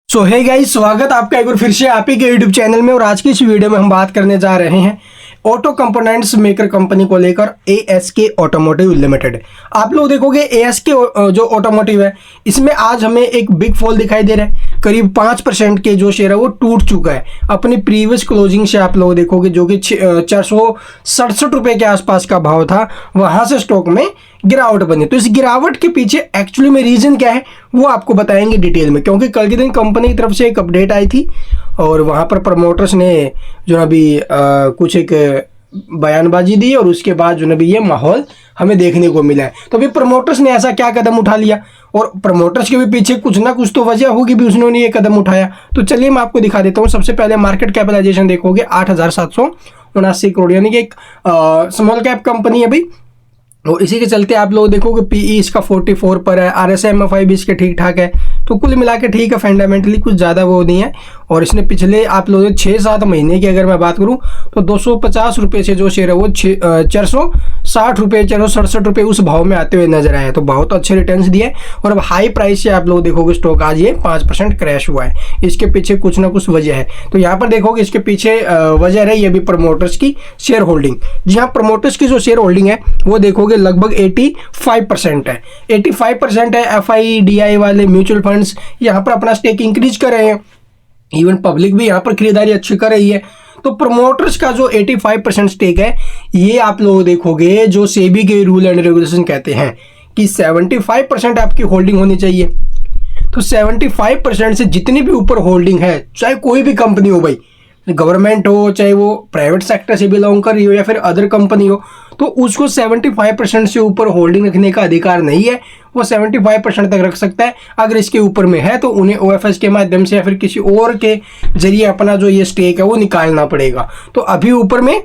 सो hey guys, स्वागत आपका एक बार फिर से आप ही के यूट्यूब चैनल में। और आज की इस वीडियो में हम बात करने जा रहे हैं ऑटो कंपोनेंट्स मेकर कंपनी को लेकर, ASK ऑटोमोटिव लिमिटेड। आप लोग देखोगे ASK जो ऑटोमोटिव है, इसमें आज हमें एक बिग फॉल दिखाई दे रहा है। करीब 5% के जो शेयर है वो टूट चुका है अपनी प्रीवियस क्लोजिंग से। आप लोग देखोगे जो कि 467 रुपये के आसपास का भाव था, वहां से स्टॉक में गिरावट बनी। तो इस गिरावट के पीछे एक्चुअली में रीजन क्या है वो आपको बताएंगे डिटेल में, क्योंकि कल के दिन कंपनी की तरफ से एक अपडेट आई थी और वहां पर प्रमोटर्स ने जो अभी कुछ एक बयानबाजी दी और उसके बाद जो अभी ये माहौल हमें देखने को मिला है। तो अभी प्रमोटर्स ने ऐसा क्या कदम उठा लिया, और प्रमोटर्स के भी पीछे कुछ ना कुछ तो वजह होगी भी उन्होंने ये कदम उठाया। तो चलिए मैं आपको दिखा देता हूँ। सबसे पहले मार्केट कैपिटलाइजेशन देखोगे 8,779 करोड़, यानी कि एक स्मॉल कैप कंपनी है भाई। और इसी के चलते आप लोग देखोगे PE इसका 44 पर है, RSI भी इसके ठीक ठाक है। तो कुल मिला के ठीक है, फंडामेंटली कुछ ज़्यादा वो नहीं है। और इसने पिछले आप लोग 6-7 महीने की अगर मैं बात करूं तो 250 रुपये से जो शेयर है वो 460 रुपये 467 रुपये उस भाव में आते हुए नजर आए। तो बहुत अच्छे रिटर्न्स दिए। और अब हाई प्राइस से आप लोग देखोगे स्टॉक आज ये 5% क्रैश हुआ है। इसके पीछे कुछ ना कुछ वजह है। तो यहाँ पर देखोगे इसके पीछे वजह रही अभी प्रमोटर्स की शेयर होल्डिंग। जी हाँ, प्रमोटर्स की जो शेयर होल्डिंग है वो देखोगे लगभग 85% है। 85% है। FIDI वाले म्यूचुअल फंड्स यहाँ पर अपना स्टेक इंक्रीज कर रहे हैं। इवन पब्लिक भी यहाँ पर खरीदारी अच्छी कर रही है। तो प्रमोटर्स का जो 85% स्टेक है, ये आप लोग देखोगे जो सेबी के रूल एंड रेगुलेशन कहते हैं कि 75% आपकी होल्डिंग होनी चाहिए। तो 75% से जितनी भी ऊपर होल्डिंग है, चाहे कोई भी कंपनी हो भाई, गवर्नमेंट हो, चाहे वो प्राइवेट सेक्टर से बिलोंग कर रही हो या फिर अदर कंपनी हो, तो उसको 75% से ऊपर होल्डिंग रखने का अधिकार नहीं है। वो 75% तक रख सकता है। अगर इसके ऊपर में है तो उन्हें OFS के माध्यम से या फिर किसी और के जरिए अपना जो ये स्टेक है वो निकालना पड़ेगा। तो अभी ऊपर में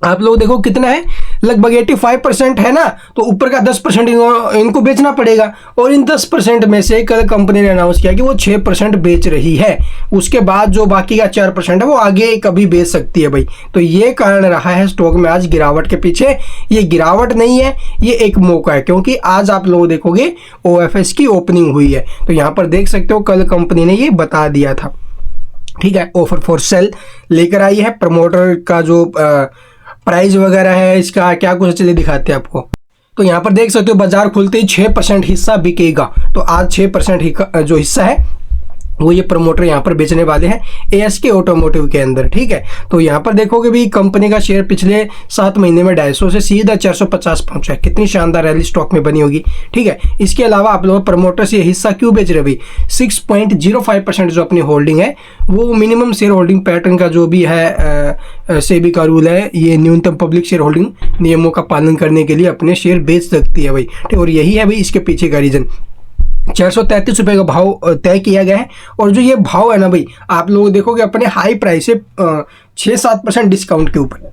आप लोग देखो कितना है, लगभग 85% है ना। तो ऊपर का 10% इनको बेचना पड़ेगा। और इन 10% में से कल कंपनी ने अनाउंस किया कि वो 6% बेच रही है। उसके बाद जो बाकी का 4% है वो आगे कभी बेच सकती है भाई। तो ये कारण रहा है स्टॉक में आज गिरावट के पीछे। ये गिरावट नहीं है, ये एक मौका है, क्योंकि आज आप लोग देखोगे OFS की ओपनिंग हुई है। तो यहाँ पर देख सकते हो कल कंपनी ने ये बता दिया था, ठीक है। ऑफर फॉर सेल लेकर आई है। प्रमोटर का जो प्राइस वगैरह है इसका क्या कुछ चलिए दिखाते हैं आपको। तो यहाँ पर देख सकते हो बाजार खुलते ही 6% हिस्सा बिकेगा। तो आज 6% जो हिस्सा है वो ये प्रमोटर यहाँ पर बेचने वाले हैं ASK ऑटोमोटिव के अंदर, ठीक है। तो यहाँ पर देखोगे भी कंपनी का शेयर पिछले 7 महीने में 250 से सीधा 450 पहुंचा है। कितनी शानदार रैली स्टॉक में बनी होगी, ठीक है। इसके अलावा आप लोग प्रमोटर से हिस्सा क्यों बेच रहे भाई, 6.05% जो अपनी होल्डिंग है वो मिनिमम शेयर होल्डिंग पैटर्न का जो भी है सेबी का रूल है, ये न्यूनतम पब्लिक शेयर होल्डिंग नियमों का पालन करने के लिए अपने शेयर बेच सकती है भाई, ठीक। और यही है भाई इसके पीछे का रीजन। 433 रुपये का भाव तय किया गया है। और जो ये भाव है ना भाई, आप लोग देखोगे अपने हाई प्राइस से 6-7% डिस्काउंट के ऊपर,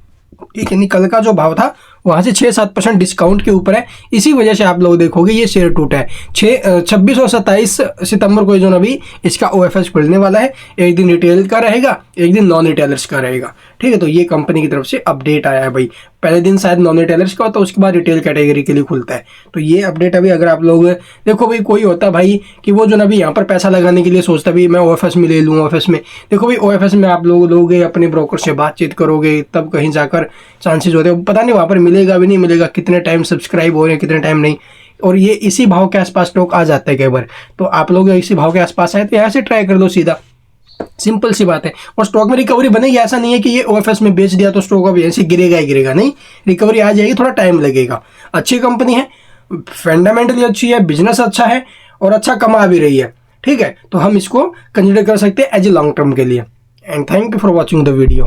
ठीक है। कल का जो भाव था वहां से 6-7% डिस्काउंट के ऊपर है। इसी वजह से आप लोग देखोगे ये शेयर टूटा है। 26 और 27 सितंबर को जो अभी इसका OFS खुलने वाला है। एक दिन रिटेल का रहेगा, एक दिन नॉन रिटेलर्स का रहेगा, ठीक है। तो ये कंपनी की तरफ से अपडेट आया है भाई। पहले दिन शायद नॉन रिटेलर्स का होता है, उसके बाद रिटेल कैटेगरी के लिए खुलता है। तो ये अपडेट अभी अगर आप लोग देखो भाई, कोई होता भाई कि वो जो अभी यहाँ पर पैसा लगाने के लिए सोचता भी मैं OFS में ले लूँ। OFS में देखो भाई, OFS में आप लोग लोगे अपने ब्रोकर से बातचीत करोगे तब कहीं जाकर चांसेस होते हैं, पता नहीं वहाँ पर मिलेगा भी नहीं मिलेगा, कितने टाइम सब्सक्राइब हो रहे हैं कितने टाइम नहीं। और ये इसी भाव के आसपास स्टॉक आ जाता है कई बार। तो आप लोग इसी भाव के आसपास आए तो यहाँ से ट्राई कर दो, सीधा सिंपल सी बात है। और स्टॉक में रिकवरी बनेगी, ऐसा नहीं है कि ये OFS में बेच दिया तो स्टॉक अब ऐसे गिरेगा ही गिरेगा, नहीं, रिकवरी आ जाएगी, थोड़ा टाइम लगेगा। अच्छी कंपनी है, फंडामेंटली अच्छी है, बिजनेस अच्छा है और अच्छा कमा भी रही है, ठीक है। तो हम इसको कंसिडर कर सकते हैं एज ए लॉन्ग टर्म के लिए। And thank you for watching the video.